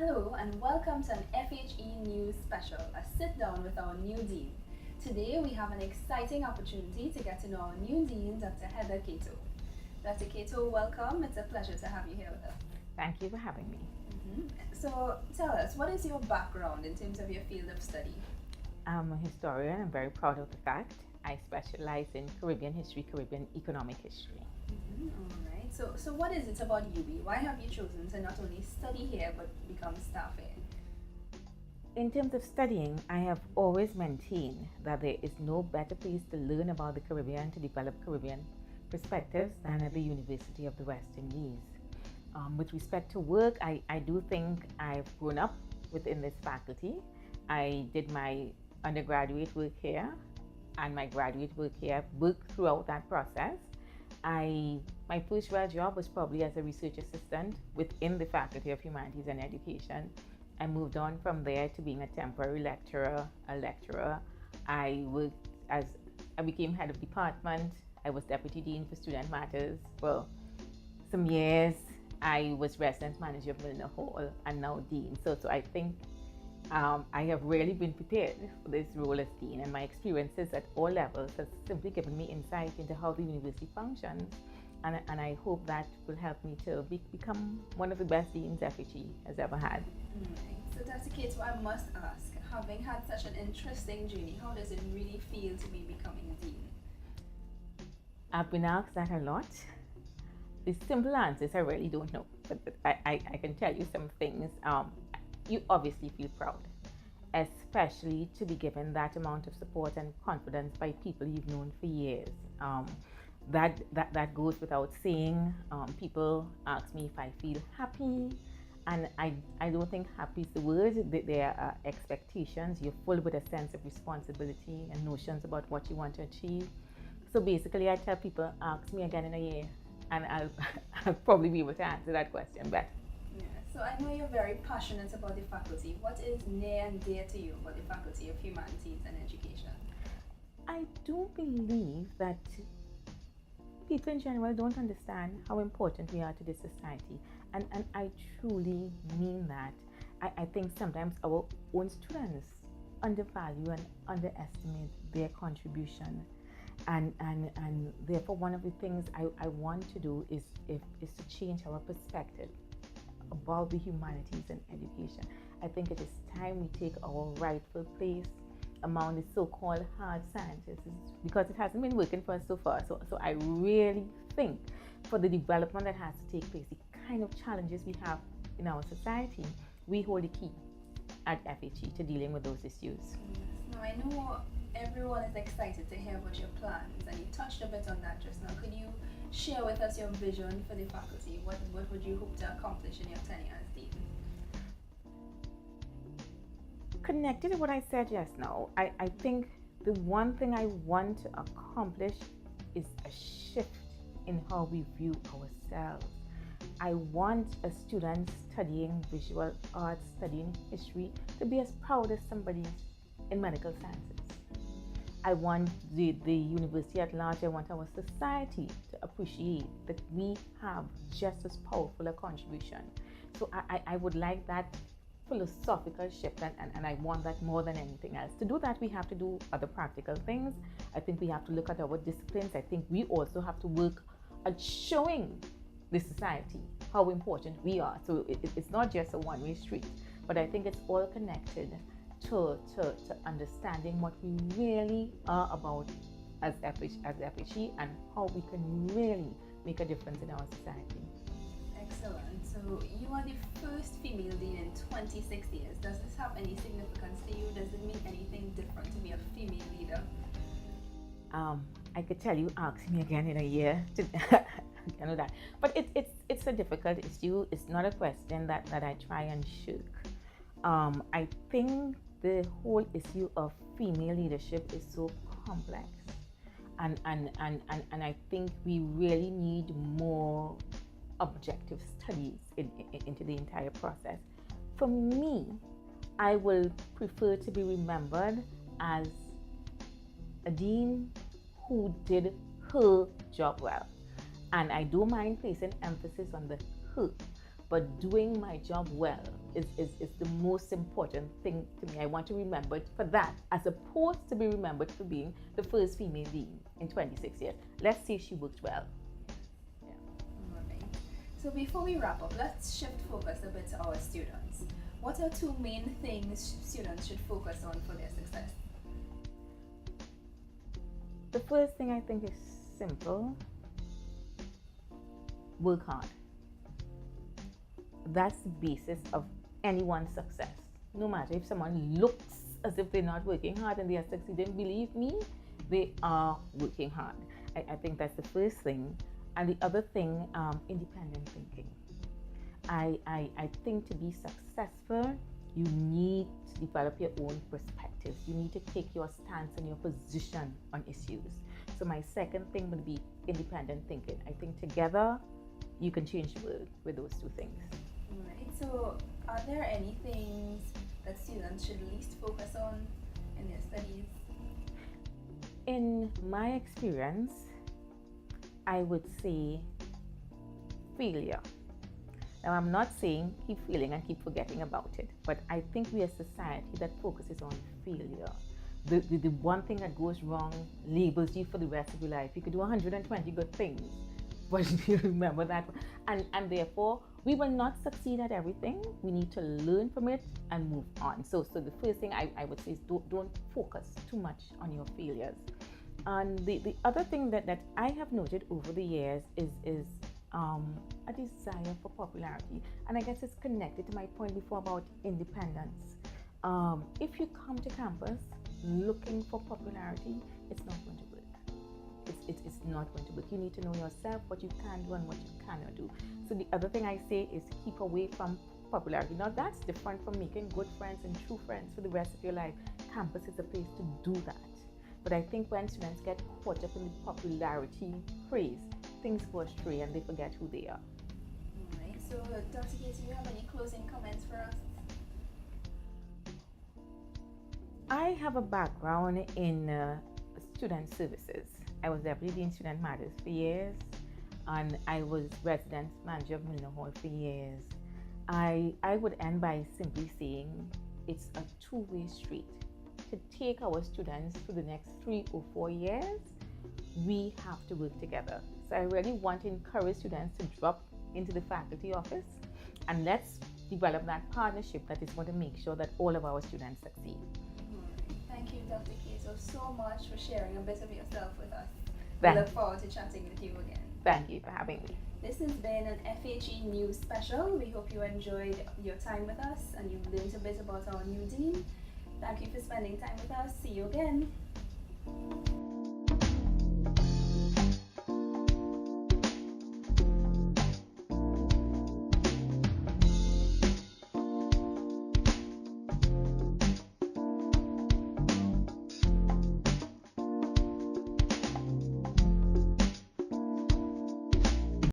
Hello and welcome to an FHE News special, a sit down with our new Dean. Today we have an exciting opportunity to get to know our new Dean, Dr. Cateau. Dr. Cateau, welcome. It's a pleasure to have you here with us. Thank you for having me. So tell us, what is your background in terms of your field of study? I'm a historian. I'm very proud of the fact. I specialize in Caribbean history, Caribbean economic history. All right. So what is it about UB? Why have you chosen to not only study here but become staff here? In terms of studying, I have always maintained that there is no better place to learn about the Caribbean, to develop Caribbean perspectives, than at the University of the West Indies. With respect to work, I do think I've grown up within this faculty. I did my undergraduate work here and my graduate work here, worked throughout that process. My first real job was probably as a research assistant within the Faculty of Humanities and Education. I moved on from there to being a temporary lecturer, I became head of department. I was deputy dean for student matters for some years. I was residence manager of Milner Hall and now dean. So I think I have really been prepared for this role as dean, and my experiences at all levels has simply given me insight into how the university functions, and I hope that will help me to become one of the best deans FHE has ever had. So Dr. Cateau, I must ask, having had such an interesting journey, how does it really feel to be becoming a dean? I've been asked that a lot. The simple answer is I really don't know, but I can tell you some things. You obviously feel proud, especially to be given that amount of support and confidence by people you've known for years. That goes without saying. People ask me if I feel happy, and I don't think happy is the word. There are expectations. You're full with a sense of responsibility and notions about what you want to achieve. So basically, I tell people, ask me again in a year, and I'll probably be able to answer that question better. So I know you're very passionate about the faculty. What is near and dear to you about the Faculty of Humanities and Education? I do believe that people in general don't understand how important we are to this society. And I truly mean that. I think sometimes our own students undervalue and underestimate their contribution. And therefore one of the things I want to do is to change our perspective about the humanities and education. I think it is time we take our rightful place among the so-called hard sciences, because it hasn't been working for us so far. So I really think for the development that has to take place, the kind of challenges we have in our society, we hold the key at FHE to dealing with those issues. Now I know everyone is excited to hear about your plans, and you touched a bit on that just now. Could you share with us your vision for the faculty? What would you hope to accomplish in your tenure as dean? Connected to what I said just now, I think the one thing I want to accomplish is a shift in how we view ourselves. I want a student studying visual arts, studying history, to be as proud as somebody in medical sciences. I want the university at large, I want our society to appreciate that we have just as powerful a contribution. So I would like that philosophical shift, and I want that more than anything else. To do that, we have to do other practical things. I think we have to look at our disciplines. I think we also have to work at showing the society how important we are. So it's not just a one-way street, but I think it's all connected to understanding what we really are about as FHE and how we can really make a difference in our society. Excellent. So you are the first female dean in 26 years. Does this have any significance to you? Does it mean anything different to be a female leader? I could tell you, ask me again in a year. I know that, but it's a difficult issue. It's not a question that I try and shirk. I think the whole issue of female leadership is so complex, and I think we really need more objective studies into the entire process. For me, I will prefer to be remembered as a dean who did her job well, and I don't mind placing emphasis on the her, but doing my job well is the most important thing to me. I want to be remembered for that, as opposed to be remembered for being the first female dean in 26 years. Let's say she worked well. Yeah. All right. So before we wrap up, let's shift focus a bit to our students. What are two main things students should focus on for their success? The first thing I think is simple. Work hard. That's the basis of anyone's success. No matter if someone looks as if they're not working hard and they are succeeding, believe me, they are working hard. I think that's the first thing. And the other thing, independent thinking. I think to be successful, you need to develop your own perspectives. You need to take your stance and your position on issues. So my second thing would be independent thinking. I think together you can change the world with those two things. Right. So are there any things that students should least focus on in their studies? In my experience, I would say failure. Now, I'm not saying keep failing and keep forgetting about it, but I think we are a society that focuses on failure. The one thing that goes wrong labels you for the rest of your life. You could do 120 good things, but you remember that. And therefore, we will not succeed at everything. We need to learn from it and move on. So the first thing I would say is don't focus too much on your failures. And the other thing that I have noted over the years is a desire for popularity. And I guess it's connected to my point before about independence. If you come to campus looking for popularity, it's not going to work. It's not going to work. You need to know yourself, what you can do and what you cannot do. So the other thing I say is keep away from popularity. Now that's different from making good friends and true friends for the rest of your life. Campus is a place to do that. But I think when students get caught up in the popularity craze, things go astray and they forget who they are. All right. So Dr. Cateau, do you have any closing comments for us? I have a background in student services. I was Deputy Dean Student Matters for years, and I was resident manager of Milner Hall for years. I would end by simply saying it's a two-way street. To take our students to the next 3 or 4 years, we have to work together. So I really want to encourage students to drop into the faculty office, and let's develop that partnership that is going to make sure that all of our students succeed. Thank you, Dr. Cateau, so much for sharing a bit of yourself with us. We look forward to chatting with you again. Thank you for having me. This has been an FHE News special. We hope you enjoyed your time with us and you learned a bit about our new dean. Thank you for spending time with us. See you again.